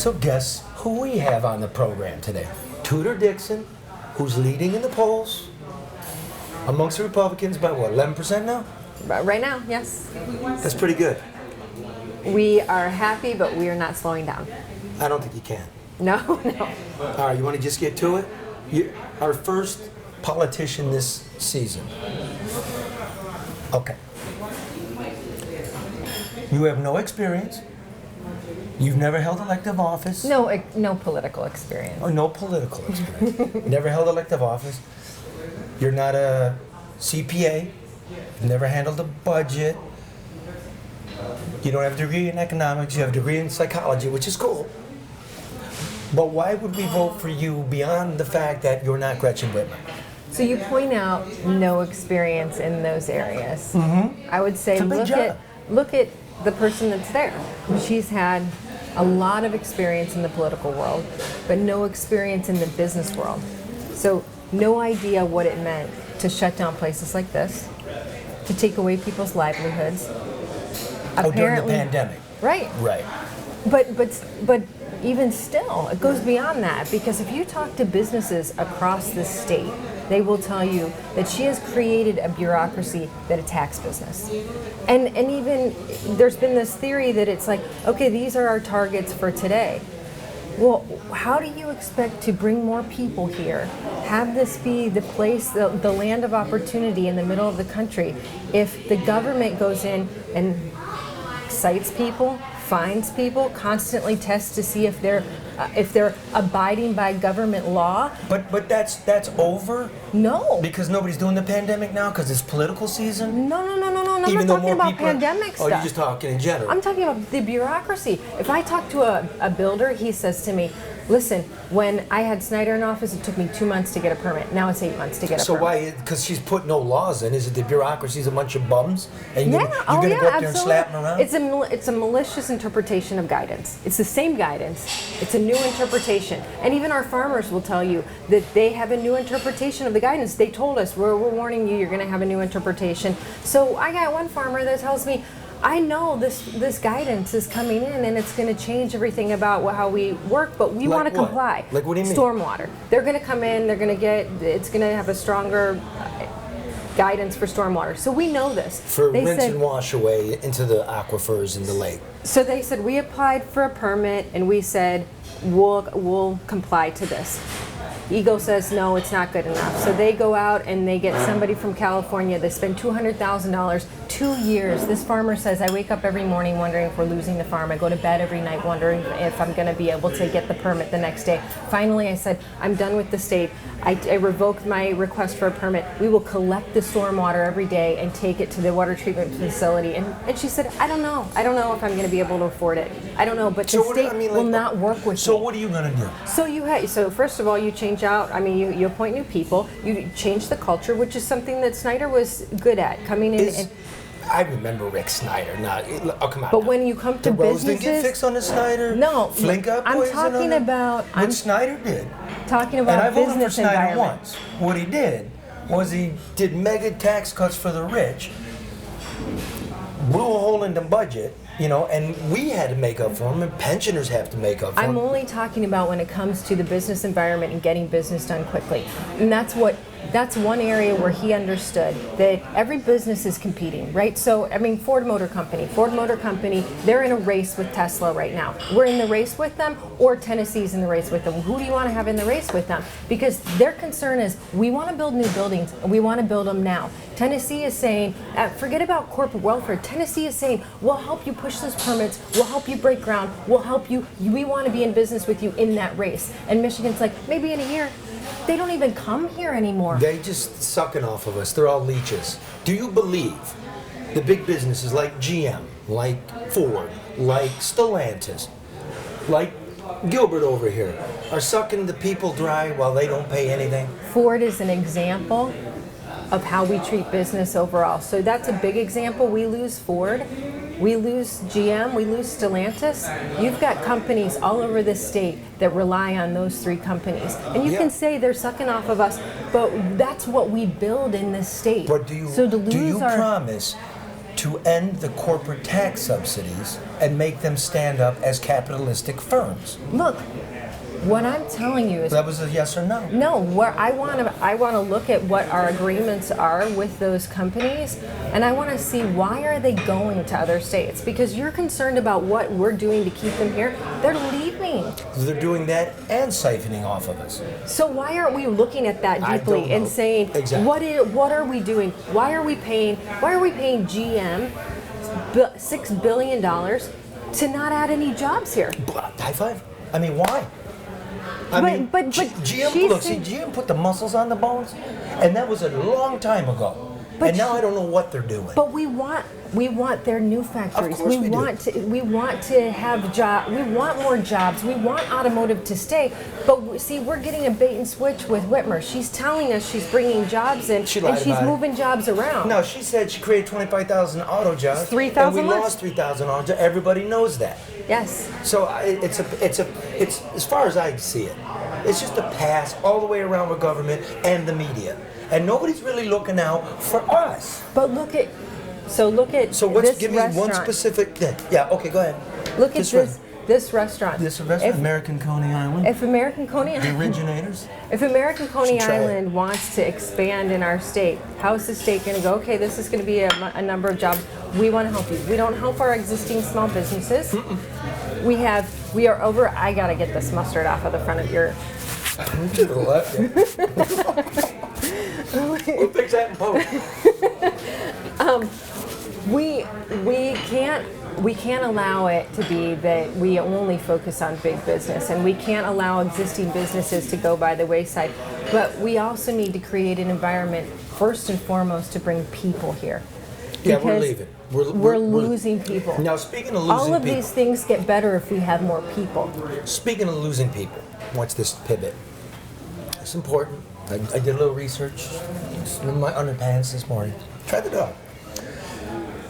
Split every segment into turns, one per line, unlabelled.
So guess who we have on the program today? Tudor Dixon, who's leading in the polls amongst the Republicans by what, 11% now?
Right now, yes.
That's pretty good.
We are happy, but we are not slowing down.
I don't think you can.
No.
All right, you want to just get to it? Our first politician this season. Okay. You have no experience. You've never held elective office.
No political experience.
Oh, no political experience. Never held elective office. You're not a CPA. You've never handled a budget. You don't have a degree in economics. You have a degree in psychology, which is cool. But why would we vote for you beyond the fact that you're not Gretchen Whitmer?
So you point out no experience in those areas.
Mm-hmm.
I would say look at the person that's there. She's had a lot of experience in the political world, but no experience in the business world. So no idea what it meant to shut down places like this, to take away people's livelihoods.
During the pandemic.
Right.
Right.
But even still, it goes beyond that, because if you talk to businesses across the state, they will tell you that she has created a bureaucracy that attacks business. And even there's been this theory that it's like, okay, these are our targets for today. Well, how do you expect to bring more people here, have this be the place, the land of opportunity in the middle of the country, if the government goes in and cites people, fines people, constantly tests to see if they're abiding by government law?
But that's over?
No.
Because nobody's doing the pandemic now because it's political season?
No. I'm not talking about pandemic stuff.
Oh, you're just talking in general.
I'm talking about the bureaucracy. If I talk to a builder, he says to me, listen, when I had Snyder in office, it took me 2 months to get a permit. Now it's 8 months to get a permit.
So why? Because she's put no laws in. Is it the bureaucracy's a bunch of bums? And you're going to go up there
absolutely.
and slap them around?
It's a malicious interpretation of guidance. It's the same guidance. It's a new interpretation. And even our farmers will tell you that they have a new interpretation of the guidance. They told us, we're warning you, you're going to have a new interpretation. So I got one farmer that tells me, I know this guidance is coming in and it's going to change everything about how we work, but we want to comply.
Like what do you mean?
Stormwater. They're going to come in, it's going to have a stronger guidance for stormwater. So we know this.
For rinse and wash away into the aquifers in the lake.
So they said, we applied for a permit and we said, we'll comply to this. Ego says, no, it's not good enough. So they go out and they get somebody from California. They spend $200,000, 2 years. This farmer says, I wake up every morning wondering if we're losing the farm. I go to bed every night wondering if I'm going to be able to get the permit the next day. Finally, I said, I'm done with the state. I revoked my request for a permit. We will collect the stormwater every day and take it to the water treatment facility. And she said, I don't know. I don't know if I'm going to be able to afford it. I don't know, but the state will not work with me.
So what are you going to do?
So first of all, you change out, you appoint new people, you change the culture, which is something that Snyder was good at, coming in.
I remember Rick Snyder. Come on.
But when you come to businesses,
didn't get fixed on the Snyder.
No,
Flink up.
I'm talking about
what Snyder did.
Talking about
and I voted
business
for Snyder
environment.
once. What he did was he did mega tax cuts for the rich, blew a hole in the budget. And we had to make up for them, and pensioners have to make up for them.
I'm only talking about when it comes to the business environment and getting business done quickly. And that's one area where he understood that every business is competing, right? So, Ford Motor Company, they're in a race with Tesla right now. We're in the race with them, or Tennessee's in the race with them. Who do you want to have in the race with them? Because their concern is, we want to build new buildings, and we want to build them now. Tennessee is saying, forget about corporate welfare. Tennessee is saying, we'll help you push those permits, we'll help you break ground, we'll help you, we want to be in business with you in that race. And Michigan's like, maybe in a year. They don't even come here anymore.
They just sucking off of us. They're all leeches. Do you believe the big businesses like GM, like Ford, like Stellantis, like Gilbert over here, are sucking the people dry while they don't pay anything?
Ford is an example of how we treat business overall. So that's a big example. We lose Ford, we lose GM, we lose Stellantis. You've got companies all over the state that rely on those three companies. And you can say they're sucking off of us, but that's what we build in this state.
But do you promise to end the corporate tax subsidies and make them stand up as capitalistic firms.
Look, what I'm telling you is
That was a yes or no.
no. Where I want to look at what our agreements are with those companies, and I want to see why are they going to other states? Because you're concerned about what we're doing to keep them here. They're leaving.
They're doing that and siphoning off of us.
So why aren't we looking at that
I
deeply
don't know.
and saying
Exactly.
what are we doing? Why are we paying GM $6 billion to not add any jobs here?
High five. I mean, why?
But
GM, look, see, GM put the muscles on the bones, and that was a long time ago.
But
and now I don't know what they're doing.
But we want their new factories.
Of course we do.
want to have we want more jobs. We want automotive to stay. But see, we're getting a bait and switch with Whitmer. She's telling us she's bringing jobs in, and she's moving jobs around.
No, she said she created 25,000 auto jobs.
3,000
and we
less.
lost 3,000 auto jobs. Everybody knows that.
Yes.
So it's as far as I see it, it's just a pass all the way around with government and the media, and nobody's really looking out for us.
But look at
So
this
give me
restaurant.
one specific thing. Yeah. Okay. Go ahead.
Look at this restaurant.
This restaurant, American Coney Island.
If American Coney
The
Island,
originators.
if American Coney
Should try it.
Island wants to expand in our state, how is the state going to go? Okay, this is going to be a number of jobs. We want to help you. We don't help our existing small businesses. We are over. I gotta get this mustard off of the front of your.
To the left. Yeah. We'll fix that in post.
We can't allow it to be that we only focus on big business, and we can't allow existing businesses to go by the wayside. But we also need to create an environment, first and foremost, to bring people here.
Yeah, we're
Because
leaving.
We're losing people.
Now, speaking of losing
all of
people,
these things get better if we have more people.
speaking of losing people, watch this pivot. It's important. I did a little research. It's in my underpants this morning. Try the dog.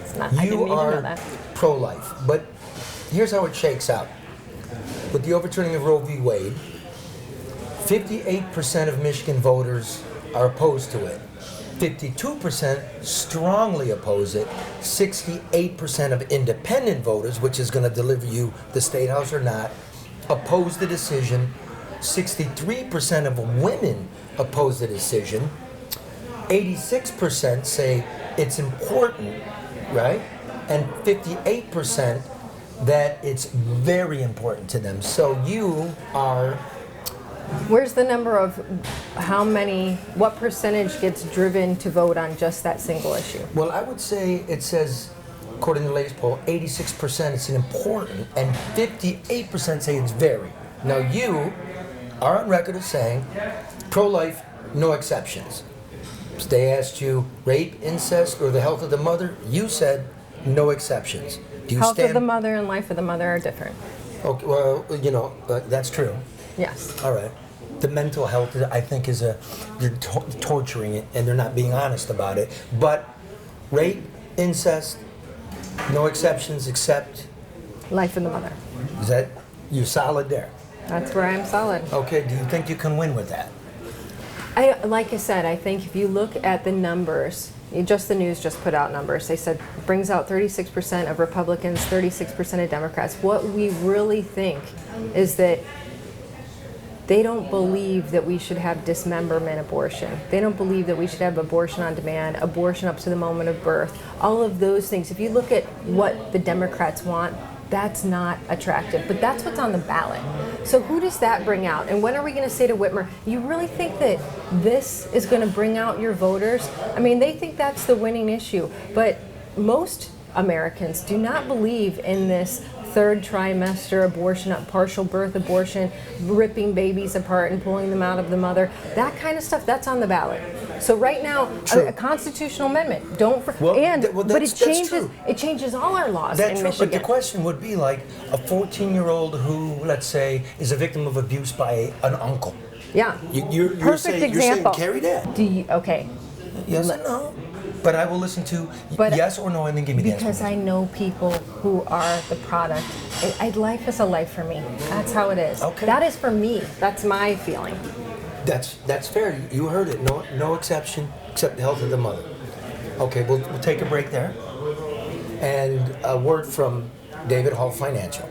It's not, I didn't
You
need to know
are
that.
pro-life, but here's how it shakes out. With the overturning of Roe v. Wade, 58% of Michigan voters are opposed to it. 52% strongly oppose it. 68% of independent voters, which is going to deliver you the state house or not, oppose the decision. 63% of women oppose the decision. 86% say it's important, right? And 58% that it's very important to them. So you are...
Where's the number of what percentage gets driven to vote on just that single issue?
Well, I would say it says, according to the latest poll, 86% it's important, and 58% say it's very. Now you are on record as saying pro-life, no exceptions. If they asked you rape, incest, or the health of the mother, you said no exceptions. Do you
Health
stand?
of the mother and life of the mother are different.
Okay, well, that's true.
Yes.
All right. The mental health, I think, they're torturing it, and they're not being honest about it. But rape, incest, no exceptions except...
Life of the mother.
Is that, you solid there?
That's where I'm solid.
Okay, do you think you can win with that?
Like I said, I think if you look at the numbers, the news just put out numbers. They said it brings out 36% of Republicans, 36% of Democrats. What we really think is that they don't believe that we should have dismemberment abortion. They don't believe that we should have abortion on demand, abortion up to the moment of birth, all of those things. If you look at what the Democrats want, that's not attractive, but that's what's on the ballot. So who does that bring out? And when are we going to say to Whitmer, you really think that this is going to bring out your voters? I mean, they think that's the winning issue, but most Americans do not believe in this third trimester abortion, partial birth abortion, ripping babies apart and pulling them out of the mother. That kind of stuff, that's on the ballot. So right now, a constitutional amendment, but it changes all our laws in Michigan.
But the question would be like a 14-year-old who, let's say, is a victim of abuse by an uncle.
Yeah.
You're saying carry that.
Okay.
Yes or no? But I will listen to yes or no and then give me the answer.
Because I know people who are the product. Life is a life for me. That's how it is.
Okay.
That is for me. That's my feeling.
That's fair. You heard it. No exception except the health of the mother. Okay, we'll take a break there. and a word from David Hall Financial.